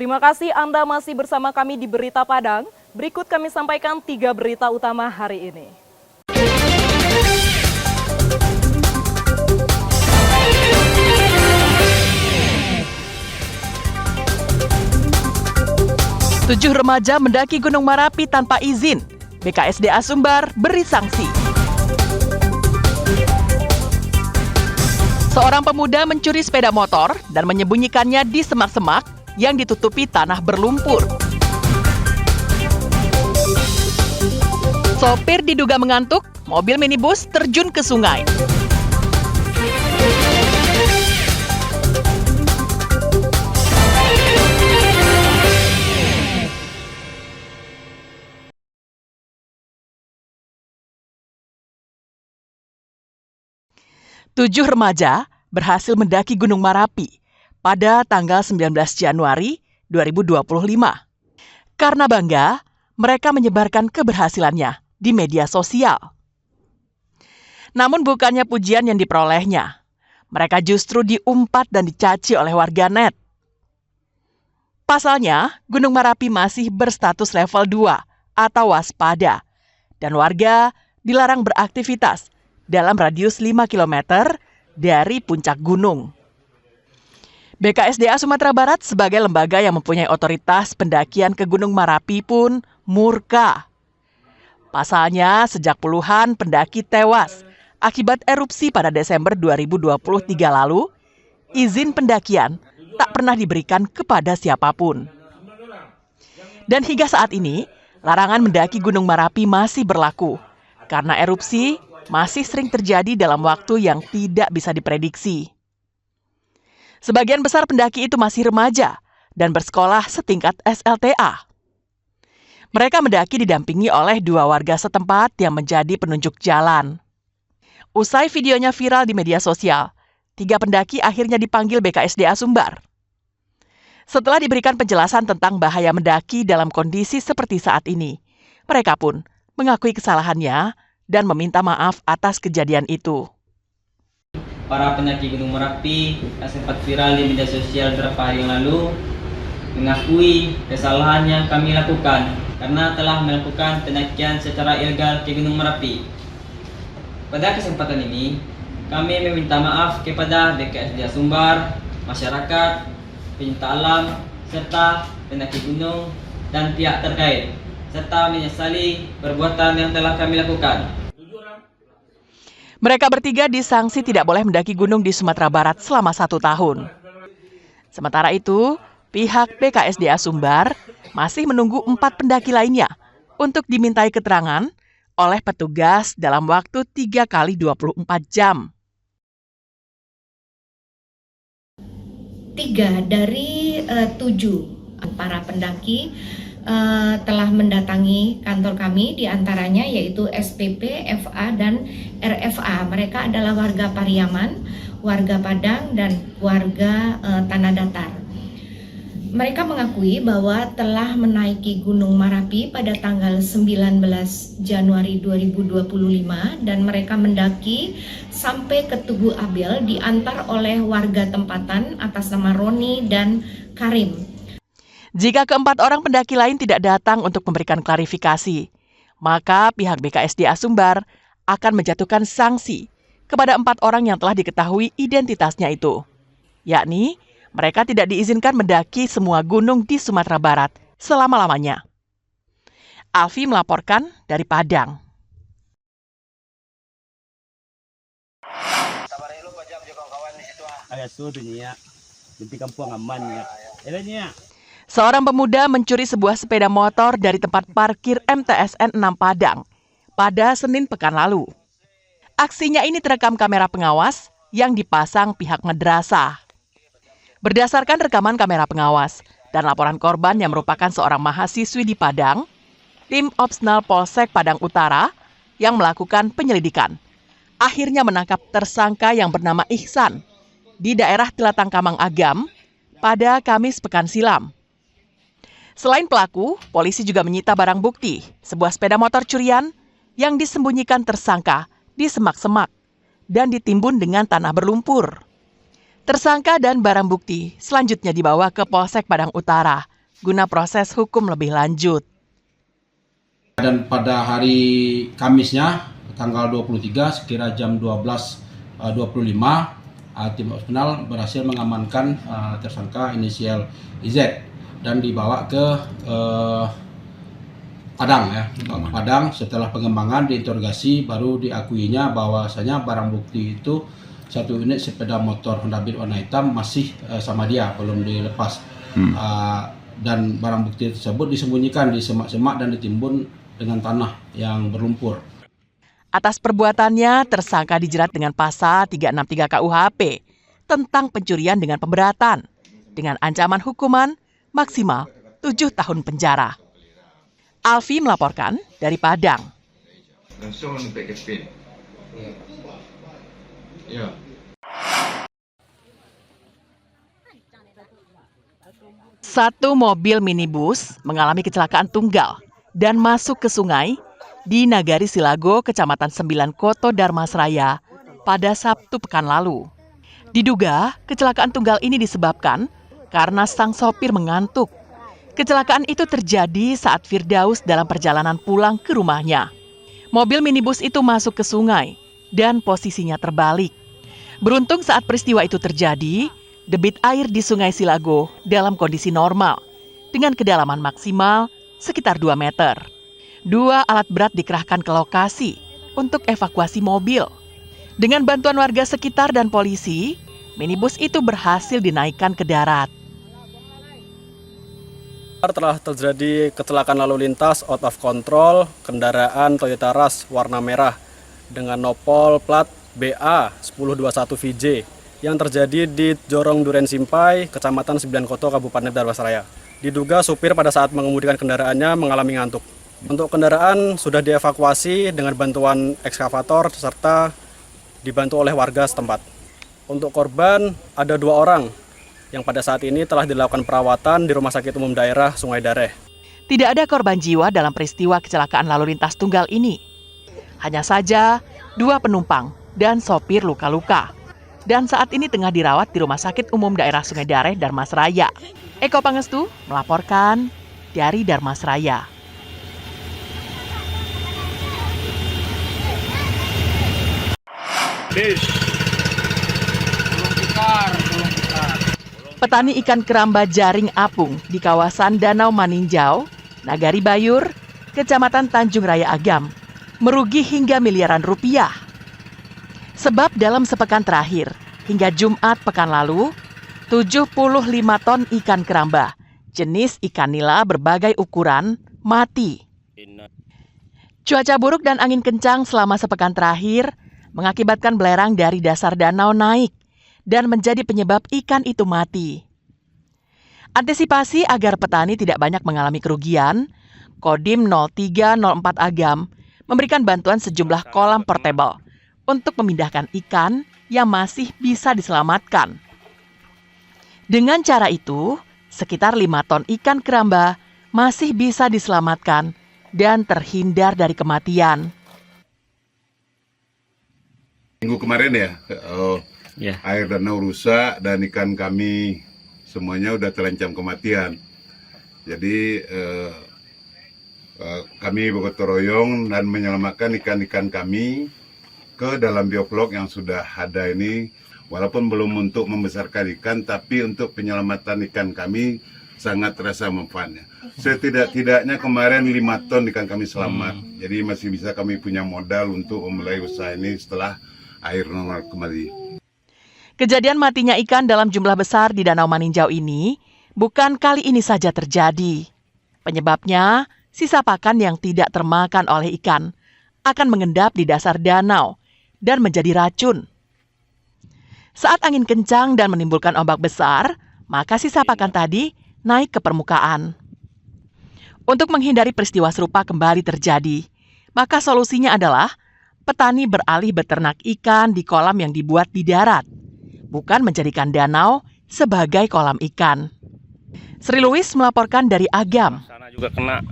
Terima kasih Anda masih bersama kami di Berita Padang. Berikut kami sampaikan 3 berita utama hari ini. Tujuh remaja mendaki Gunung Marapi tanpa izin. BKSDA Sumbar beri sanksi. Seorang pemuda mencuri sepeda motor dan menyembunyikannya di semak-semak yang ditutupi tanah berlumpur. Sopir diduga mengantuk, mobil minibus terjun ke sungai. Tujuh remaja berhasil mendaki Gunung Marapi pada tanggal 19 Januari 2025. Karena bangga, mereka menyebarkan keberhasilannya di media sosial. Namun bukannya pujian yang diperolehnya, mereka justru diumpat dan dicaci oleh warganet. Pasalnya, Gunung Marapi masih berstatus level 2 atau waspada, dan warga dilarang beraktivitas dalam radius 5 km dari puncak gunung. BKSDA Sumatera Barat sebagai lembaga yang mempunyai otoritas pendakian ke Gunung Marapi pun murka. Pasalnya, sejak puluhan pendaki tewas akibat erupsi pada Desember 2023 lalu, izin pendakian tak pernah diberikan kepada siapapun. Dan hingga saat ini, larangan mendaki Gunung Marapi masih berlaku karena erupsi masih sering terjadi dalam waktu yang tidak bisa diprediksi. Sebagian besar pendaki itu masih remaja dan bersekolah setingkat SLTA. Mereka mendaki didampingi oleh 2 warga setempat yang menjadi penunjuk jalan. Usai videonya viral di media sosial, 3 pendaki akhirnya dipanggil BKSDA Sumbar. Setelah diberikan penjelasan tentang bahaya mendaki dalam kondisi seperti saat ini, mereka pun mengakui kesalahannya dan meminta maaf atas kejadian itu. Para pendaki Gunung Merapi yang sempat viral di media sosial beberapa hari yang lalu mengakui kesalahan yang kami lakukan karena telah melakukan pendakian secara ilegal ke Gunung Merapi. Pada kesempatan ini, kami meminta maaf kepada BKSDA Sumbar, masyarakat, pecinta alam, serta pendaki gunung dan pihak terkait, serta menyesali perbuatan yang telah kami lakukan. Mereka bertiga disanksi tidak boleh mendaki gunung di Sumatera Barat selama 1 tahun. Sementara itu, pihak BKSDA Sumbar masih menunggu 4 pendaki lainnya untuk dimintai keterangan oleh petugas dalam waktu 3 kali 24 jam. 3 dari 7 para pendaki telah mendatangi kantor kami, diantaranya yaitu SPP, FA, dan RFA. Mereka adalah warga Pariaman, warga Padang, dan warga Tanah Datar. Mereka mengakui bahwa telah menaiki Gunung Marapi pada tanggal 19 Januari 2025 dan mereka mendaki sampai ke Tugu Abel diantar oleh warga tempatan atas nama Roni dan Karim. Jika keempat orang pendaki lain tidak datang untuk memberikan klarifikasi, maka pihak BKSDA Sumbar akan menjatuhkan sanksi kepada 4 orang yang telah diketahui identitasnya itu, yakni mereka tidak diizinkan mendaki semua gunung di Sumatera Barat selama-lamanya. Alfi melaporkan dari Padang. Seorang pemuda mencuri sebuah sepeda motor dari tempat parkir MTSN 6 Padang pada Senin pekan lalu. Aksinya ini terekam kamera pengawas yang dipasang pihak madrasah. Berdasarkan rekaman kamera pengawas dan laporan korban yang merupakan seorang mahasiswi di Padang, tim Opsnal Polsek Padang Utara yang melakukan penyelidikan akhirnya menangkap tersangka yang bernama Ihsan di daerah Telatang Kamang Agam pada Kamis pekan silam. Selain pelaku, polisi juga menyita barang bukti, sebuah sepeda motor curian yang disembunyikan tersangka di semak-semak dan ditimbun dengan tanah berlumpur. Tersangka dan barang bukti selanjutnya dibawa ke Polsek Padang Utara guna proses hukum lebih lanjut. Dan pada hari Kamisnya, tanggal 23, sekira jam 12.25, tim operasional berhasil mengamankan tersangka inisial IZ dan dibawa ke Padang ya. Padang setelah pengembangan diinterogasi baru diakuinya bahwasanya barang bukti itu 1 unit sepeda motor Honda Beat warna hitam masih sama dia, belum dilepas. Dan barang bukti tersebut disembunyikan di semak-semak dan ditimbun dengan tanah yang berlumpur. Atas perbuatannya, tersangka dijerat dengan pasal 363 KUHP tentang pencurian dengan pemberatan dengan ancaman hukuman maksimal 7 tahun penjara. Alfi melaporkan dari Padang. Langsung sampai ke pin. Ya. Satu mobil minibus mengalami kecelakaan tunggal dan masuk ke sungai di Nagari Silago, Kecamatan Sembilan Koto, Darmasraya pada Sabtu pekan lalu. Diduga kecelakaan tunggal ini disebabkan karena sang sopir mengantuk. Kecelakaan itu terjadi saat Firdaus dalam perjalanan pulang ke rumahnya. Mobil minibus itu masuk ke sungai dan posisinya terbalik. Beruntung saat peristiwa itu terjadi, debit air di Sungai Silago dalam kondisi normal dengan kedalaman maksimal sekitar 2 meter. 2 alat berat dikerahkan ke lokasi untuk evakuasi mobil. Dengan bantuan warga sekitar dan polisi, minibus itu berhasil dinaikkan ke darat. Telah terjadi kecelakaan lalu lintas out of control kendaraan Toyota Rush warna merah dengan nopol plat BA 1021 VJ yang terjadi di Jorong Duren Simpai, Kecamatan Sembilan Koto, Kabupaten Darmasraya. Diduga supir pada saat mengemudikan kendaraannya mengalami ngantuk. Untuk kendaraan sudah dievakuasi dengan bantuan ekskavator serta dibantu oleh warga setempat. Untuk korban ada 2 orang yang pada saat ini telah dilakukan perawatan di Rumah Sakit Umum Daerah Sungai Dareh. Tidak ada korban jiwa dalam peristiwa kecelakaan lalu lintas tunggal ini. Hanya saja 2 penumpang dan sopir luka-luka. Dan saat ini tengah dirawat di Rumah Sakit Umum Daerah Sungai Dareh, Darmasraya. Eko Pangestu melaporkan dari Darmasraya. Petani ikan keramba jaring apung di kawasan Danau Maninjau, Nagari Bayur, Kecamatan Tanjung Raya Agam, merugi hingga miliaran rupiah. Sebab dalam sepekan terakhir, hingga Jumat pekan lalu, 75 ton ikan keramba, jenis ikan nila berbagai ukuran, mati. Cuaca buruk dan angin kencang selama sepekan terakhir mengakibatkan belerang dari dasar danau naik dan menjadi penyebab ikan itu mati. Antisipasi agar petani tidak banyak mengalami kerugian, Kodim 0304 Agam memberikan bantuan sejumlah kolam portable untuk memindahkan ikan yang masih bisa diselamatkan. Dengan cara itu, sekitar 5 ton ikan keramba masih bisa diselamatkan dan terhindar dari kematian. Minggu kemarin air danau rusak dan ikan kami semuanya udah terancam kematian. Jadi kami bergotong royong dan menyelamatkan ikan-ikan kami ke dalam bioblok yang sudah ada ini, walaupun belum untuk membesarkan ikan, tapi untuk penyelamatan ikan kami sangat terasa manfaatnya. Setidak-tidaknya kemarin 5 ton ikan kami selamat, jadi masih bisa kami punya modal untuk memulai usaha ini setelah air normal kembali. Kejadian matinya ikan dalam jumlah besar di Danau Maninjau ini bukan kali ini saja terjadi. Penyebabnya, sisa pakan yang tidak termakan oleh ikan akan mengendap di dasar danau dan menjadi racun. Saat angin kencang dan menimbulkan ombak besar, maka sisa pakan tadi naik ke permukaan. Untuk menghindari peristiwa serupa kembali terjadi, maka solusinya adalah petani beralih beternak ikan di kolam yang dibuat di darat, bukan menjadikan danau sebagai kolam ikan. Sri Louis melaporkan dari Agam. Sana juga kena